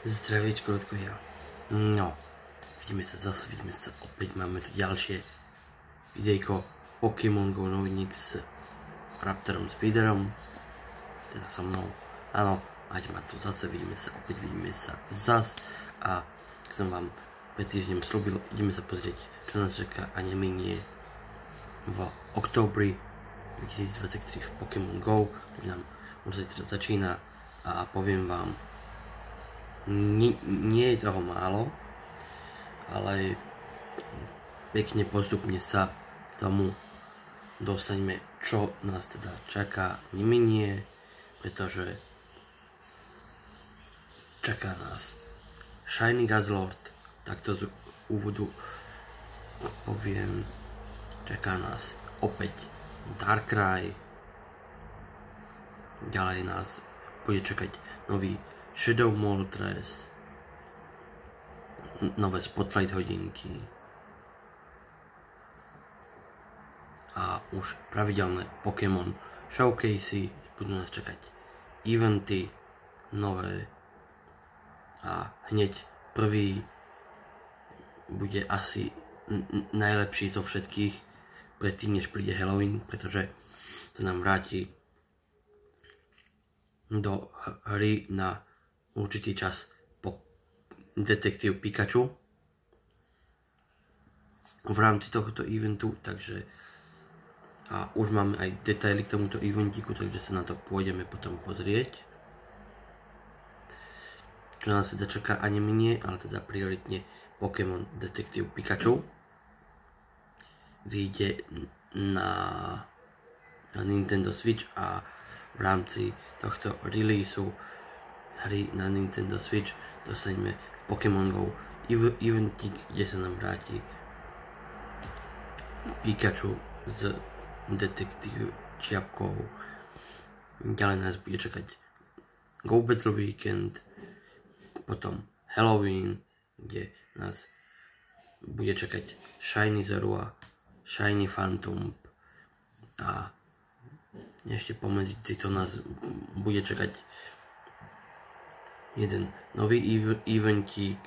Zdravíčko, ja. No, vidíme sa opäť, máme tu ďalšie videjko Pokémon Go novinník s Raptorom Speederom, teda so mnou. Áno, máte ma tu zase, vidíme sa zas a ako som vám pred týždňom slúbil, ideme sa pozrieť, čo nás čaká a neminie v októbri 2023 v Pokémon Go, ktorý nám už teraz začína a poviem vám, nie je toho málo, ale pekne postupne sa k tomu dostaňme, čo nás teda čaká, neminie, pretože čaká nás Shiny Guzzlord, takto z úvodu poviem, čaká nás opäť Darkrai, ďalej nás bude čakať nový Shadow Moltres, nové Spotlight hodinky a už pravidelné Pokémon Showcasey, budú nás čakať eventy nové a hneď prvý bude asi najlepší zo všetkých predtým, než príde Halloween, pretože to nám vráti do hry na určitý čas po Detektív Pikachu v rámci tohto eventu, takže a už máme aj detaily k tomuto eventíku, takže sa na to pôjdeme potom pozrieť, čo nás teda čaká a neminie, ale teda prioritne Pokémon Detektív Pikachu vyjde na Nintendo Switch a v rámci tohto releaseu hry na Nintendo Switch dostaneme Pokémon Go eventík, kde sa nám vráti Pikachu s detektív čiapkou. Ďalej nás bude čakať Go Battle Weekend, potom Halloween, kde nás bude čakať Shiny Zorua, Shiny Phantom a ešte pomedzi to nás bude čakať jeden nový eventík,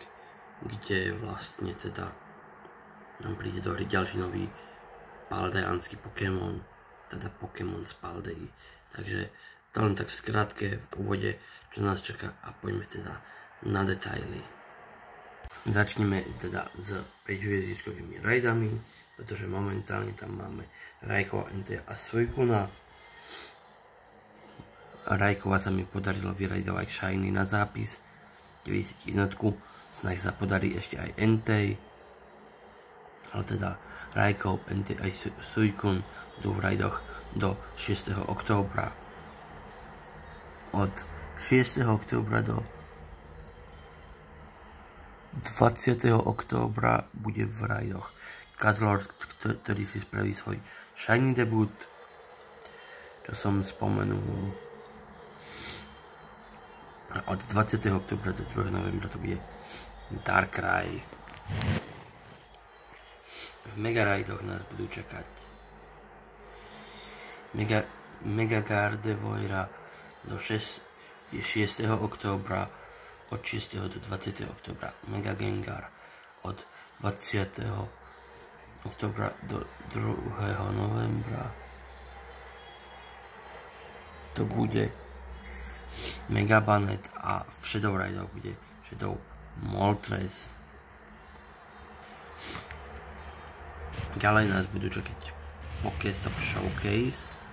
kde vlastne teda nám príde do hry ďalší nový paldeánsky Pokémon, teda Pokémon z Paldei. Takže to len tak v skratke v úvode, čo nás čaká a poďme teda na detaily. Začneme teda s 5-hviezdičkovými raidami, pretože momentálne tam máme Raikova, Entei a Suicuna. Raikova sa mi podarilo vyrajdovať Shiny na zápis 91, snáď sa podarí ešte aj Entei, ale teda Raikov, Entei aj Suicune budú v rajdoch do 6. októbra. Od 6. októbra do 20. októbra bude v rajdoch Guzzlord, ktorý si spraví svoj Shiny debut, čo som spomenul. A od 20. októbra do 2. novembra to bude Darkrai. V Mega Raidoch nás budú čakať Mega Gardevoira do 6. októbra, od 6. do 20. októbra Mega Gengar, od 20. októbra do 2. novembra to bude Mega Bannet a v Shadow Raidoch bude Shadow Moltres. Ďalej nás budú čakať Pokéstop Showcase,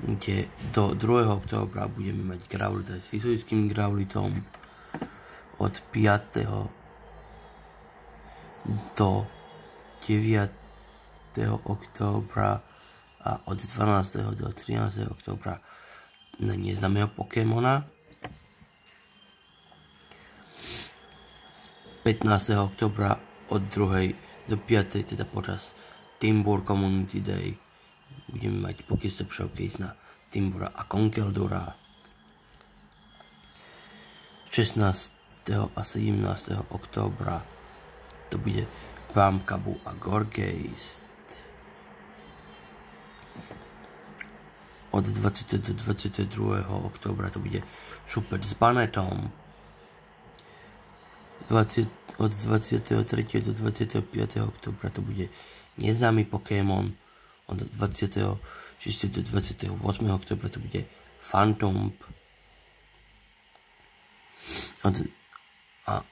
kde do 2. októbra budeme mať Growlithe s Hisujským Growlithom, od 5. do 9. októbra a od 12. do 13. októbra na neznámeho Pokémona. 15. októbra od 2. do 5. teda počas Timburr Community Day budeme mať Pokéstop Showcase na Timburra a Conkeldurra. 16. a 17. októbra to bude Bamkabu a Gorgeist. Od 20. do 22. októbra to bude Šupert s Bannetom. od 23. do 25. oktobra to bude neznámy Pokémon, od 26. do 28. oktobra to bude Phantom,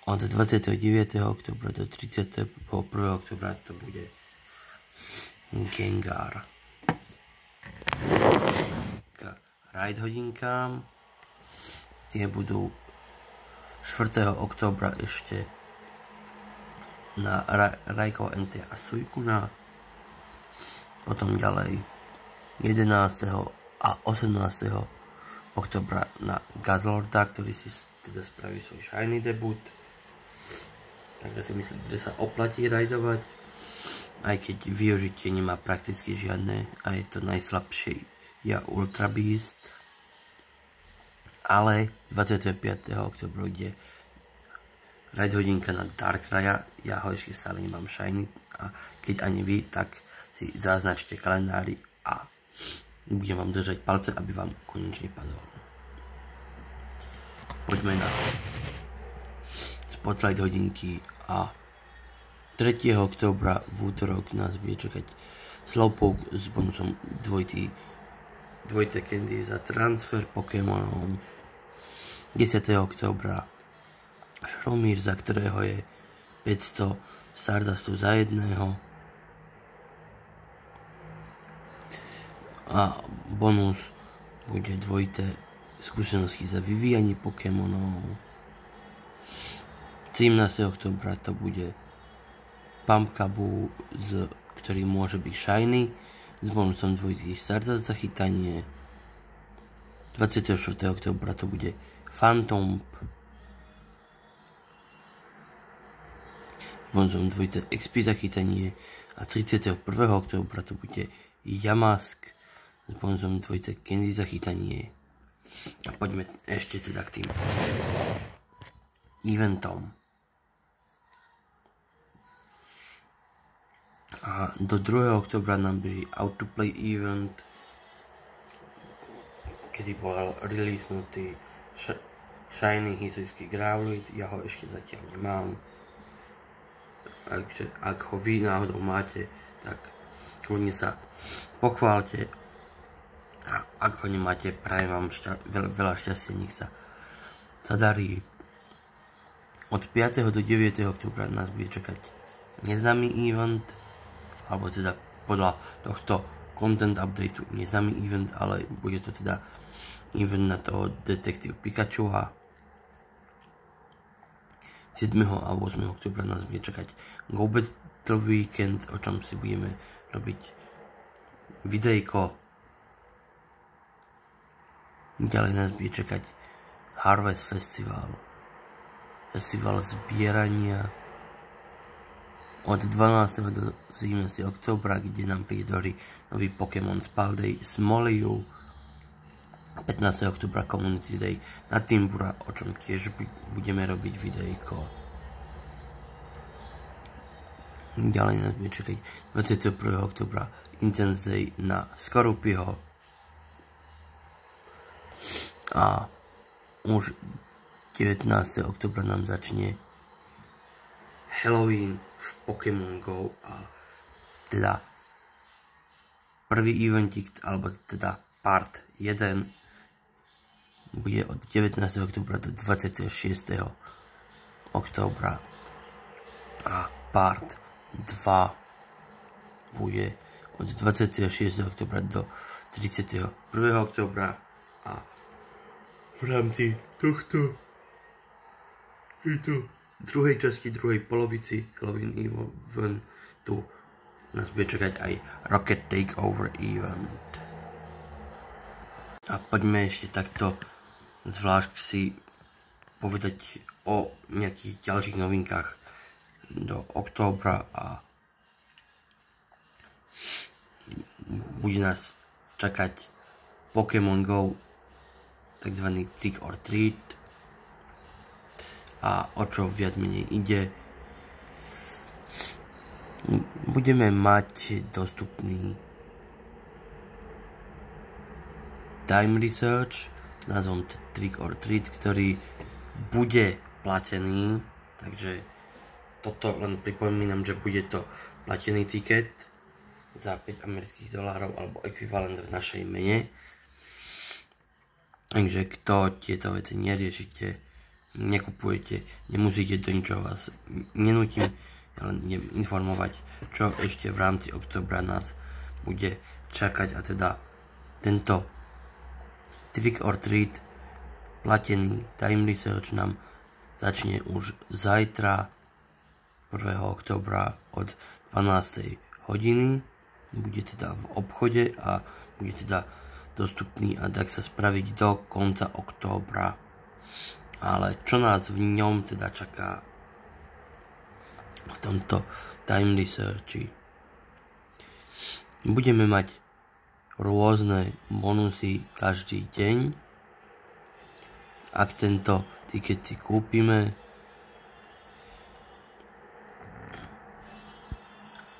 od 29. oktobra do 31. oktobra to bude Gengar. K Ride hodinkám, tie budú 4. oktobra ešte na Raikou NT a Suicuna, potom ďalej 11. a 18. oktobra na Gazlorda, ktorý si teda spraví svoj shiny debut. Takže si myslím, že sa oplatí rajdovať, aj keď využitie nemá prakticky žiadne a je to najslabšie Ultra Beast. Ale 25. oktobra ide raid hodinka na Darkraya, ja ho ešte stále nemám shiny a keď ani vy, tak si zaznačte kalendári a budem vám držať palce, aby vám konečne padol. Poďme na Spotlight hodinky a 3. októbra v útorok nás bude čakať Slowpoke s bonusom dvojité candy za transfer Pokémonov. 10. októbra Shroomier, za ktorého je 500 Stardustu za jedného a bonus bude dvojité skúsenosti za vyvíjanie Pokémonov. 17. októbra to bude Pumpkaboo, ktorý môže byť shiny s bonusom dvojitý Stardust za chytanie. 24. októbra to bude Phantom s bonusom dvojité XP za chytanie a 31. októbra to bude Yamask s bonusom dvojité Candy za chytanie. A poďme ešte teda k tým eventom. A do 2. októbra nám beží Autoplay event, kedy bol releasenutý Shiny historický Growlithe, ja ho ešte zatiaľ nemám. Takže ak ho vy náhodou máte, tak kľudne sa pochválte. A ak ho nemáte, prajem vám veľa šťastia, nech sa darí. Od 5. do 9. októbra nás bude čakať neznámy event, alebo teda podľa tohto content updateu neznámy event, ale bude to teda event na toho detektív Pikachu. A 7. a 8. októbra nás bude čakať Go Battle Weekend, o čom si budeme robiť videjko. Ďalej nás bude čakať Harvest Festival zbierania od 12. do 17. októbra, kde nám príde do hry nový Pokémon Spalding Smoliu. 15. októbra Community Day na Timbura, o čom tiež budeme robiť videjko. Ďalej nás bude čakať 21. októbra Incense Day na Skorupyho. A už 19. októbra nám začne Halloween v Pokémon Go a teda prvý eventik, alebo teda part 1 bude od 19. októbra do 26. októbra a part 2 bude od 26. októbra do 31. októbra a v rámci tohto druhej časti, druhej polovici Halloween eventu nás bude čakať aj Rocket Takeover event. A poďme ešte takto zvlášť si povedať o nejakých ďalších novinkách do októbra a bude nás čakať Pokémon Go, takzvaný Trick or Treat, a o čo viac menej ide, budeme mať dostupný time research s názvom Trick or Treat, ktorý bude platený Takže toto len pripomínam, že bude to platený tiket za $5 alebo ekvivalent v našej mene. Takže kto tieto veci neriešite, nekupujete, nemusíte, do ničoho vás nenútim, ja len idem informovať, čo ešte v rámci októbra nás bude čakať, a teda tento Trick or Treat platený time research nám začne už zajtra 1. októbra od 12. hodiny, bude teda v obchode a bude teda dostupný a dá sa spraviť do konca októbra. Ale čo nás v ňom teda čaká v tomto time researchi? Budeme mať rôzne bonusy každý deň. Ak tento tiket si kúpime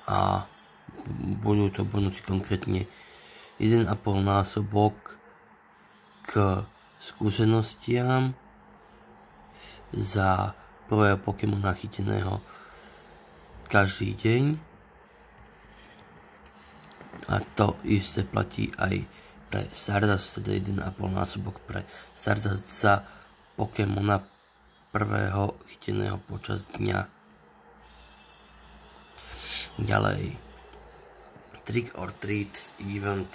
a budú to bonusy konkrétne 1,5 násobok k skúsenostiam za prvého Pokémona chyteného každý deň, a to isté platí aj pre Stardust, teda 1,5 násobok pre Stardust za Pokémona prvého chyteného počas dňa. Ďalej Trick or Treat event,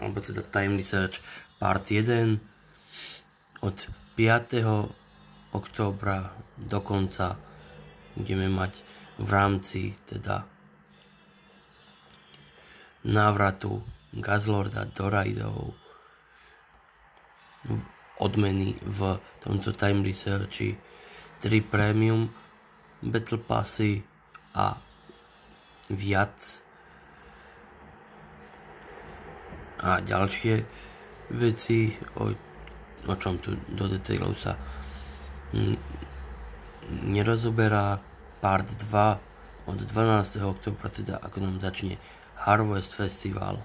alebo teda time research part 1 od 5. októbra do konca budeme mať v rámci teda návratu Guzzlorda do raidov odmeny v tomto time researchi 3 premium battle passy a viac a ďalšie veci, o čom tu do detailov sa nerozoberá. Part 2 od 12. októbra, teda ako nám začne Harvest Festival,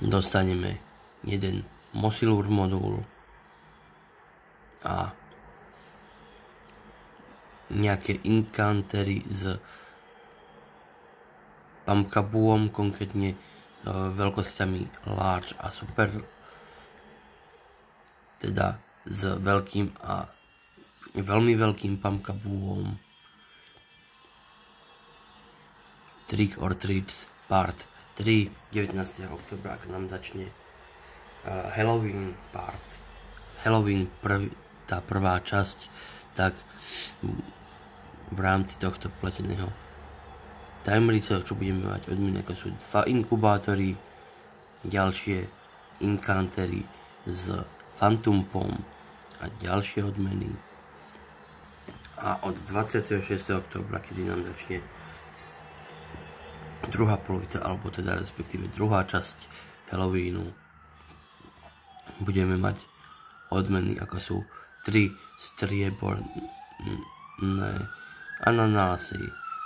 dostaneme jeden Mosilur modul a nejaké inkantery s Pumpkabuom, konkrétne veľkosťami large a super, teda s veľkým a veľmi veľkým Pumpkabuom. Trick or Treats part 3 19. októbra, ak nám začne Halloween part. Halloween tá prvá časť, tak v rámci tohto plateného time researchu budeme mať odmeny, ako sú 2 inkubátory, ďalšie inkantery s Phantompom a ďalšie odmeny. A od 26. októbra, kedy nám začne druhá polovica, alebo teda respektíve druhá časť Halloweenu, budeme mať odmeny, ako sú 3 strieborné ananásy,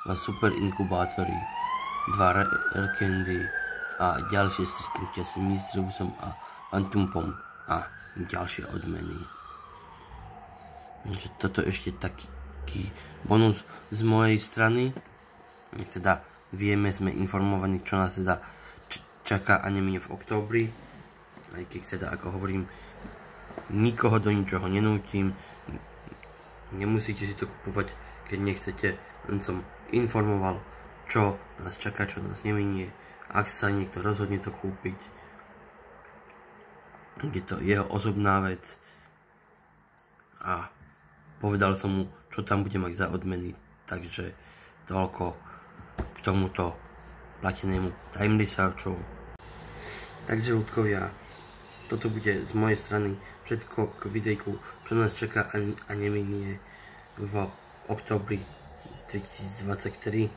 2 super inkubátory, 2 rare candy a ďalšie stretnutia s Misdreavsom a Phantompom a ďalšie odmeny. Takže toto ešte taký bonus z mojej strany. Nech teda vieme, sme informovaní, čo nás teda čaká anime v októbri. Aj keď teda, ako hovorím, nikoho do ničoho nenútim. Nemusíte si to kupovať, keď nechcete. Len som informoval, čo nás čaká, čo nás neminie. Ak sa niekto rozhodne to kúpiť, je to jeho osobná vec. A povedal som mu, čo tam bude mať za odmeny. Takže toľko k tomuto platenému time researchu. Takže ľudkovia, toto bude z mojej strany všetko k videjku, čo nás čaká a neminie v októbri 2023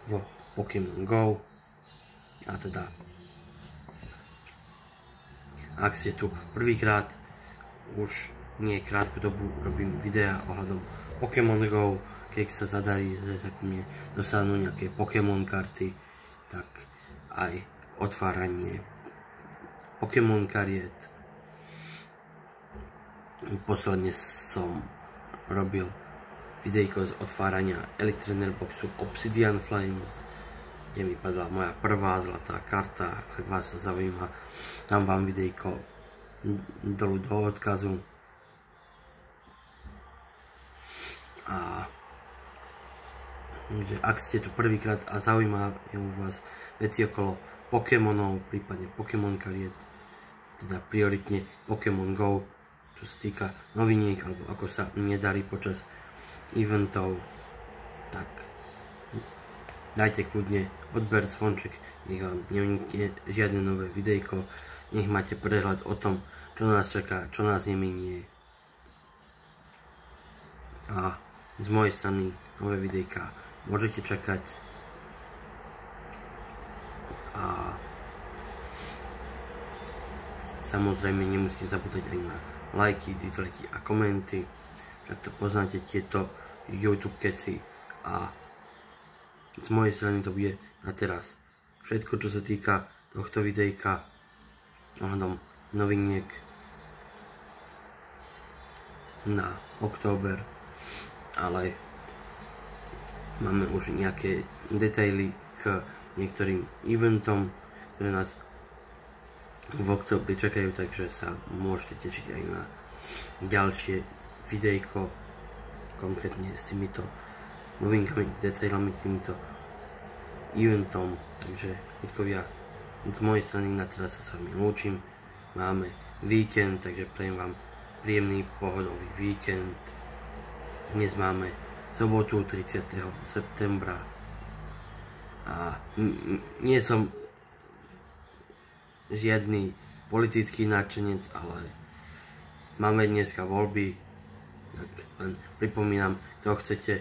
v Pokémon Go. A teda, ak ste tu prvýkrát, už nie krátku dobu robím videa ohľadom Pokémon Go, keď sa zadarí, že sa ku mne dostanú nejaké Pokémon karty, tak aj otváranie Pokémon kariet. Posledne som robil videjko z otvárania Elite Trainer Boxu Obsidian Flames, kde mi padla moja prvá zlatá karta. Ak vás to zaujíma, dám vám videjko dolu do odkazu. A takže ak ste tu prvýkrát a zaujímajú vás veci okolo Pokémonov, prípadne Pokémon kariet, teda prioritne Pokémon Go, čo sa týka noviniek, alebo ako sa nedarí počas eventov, tak dajte kľudne odber zvonček, nech vám neunikne žiadne nové videjko, nech máte prehľad o tom, čo nás čaká, čo nás neminie. A z mojej strany nové videjka môžete čakať. A samozrejme nemusíte zabúdať aj na lajky, disliky a komenty, však to poznáte tieto YouTube keci. A z mojej strany to bude na teraz všetko, čo sa týka tohto videjka ohľadom noviniek na október, ale máme už nejaké detaily k niektorým eventom, ktoré nás v októbri čakajú, takže sa môžete tešiť aj na ďalšie videjko, konkrétne s týmito novinkami, detailami, týmito eventom. Takže ľudkovia, z mojej strany na teraz sa s vami lúčim. Máme víkend, takže prajem vám príjemný pohodový víkend. Dnes máme sobotu 30. septembra a nie som žiadny politický nadšenec, ale máme dneska voľby, tak len pripomínam, kto chcete,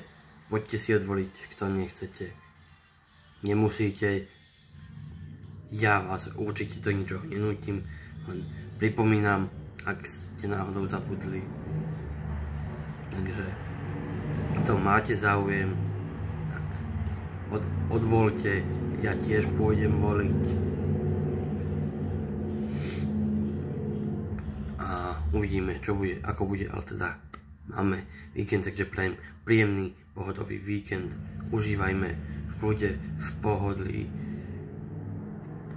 poďte si odvoliť, kto nechcete, nemusíte, ja vás určite do ničoho nenútim, len pripomínam, ak ste náhodou zabudli. Takže to máte záujem, tak odvolte, ja tiež pôjdem voliť. A uvidíme, čo bude, ako bude, ale teda máme víkend, takže prajem príjemný pohodový víkend. Užívajme v kľude, v pohodlí,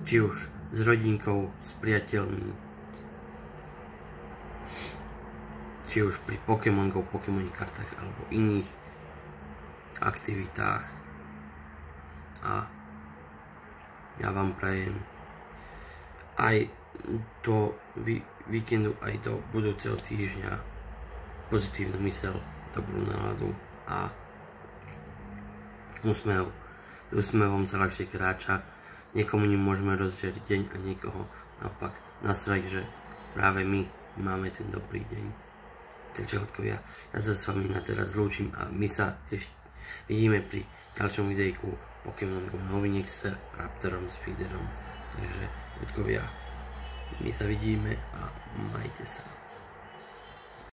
či už s rodinkou, s priateľmi, či už pri Pokémon Go, Pokémon kartách alebo iných aktivitách. A ja vám prajem aj do víkendu, aj do budúceho týždňa pozitívnu myseľ, dobrú náladu a úsmev. S úsmevom sa ľahšie kráča, niekomu nemôžeme rozžiariť deň a niekoho naopak nasrať, že práve my máme ten dobrý deň. Takže ľudkovia, ja sa s vami na teraz zlúčim a my sa ešte vidíme pri ďalšom videjku Pokémon Go noviniek s Raptorom Speederom. Takže ľudkovia, my sa vidíme a majte sa.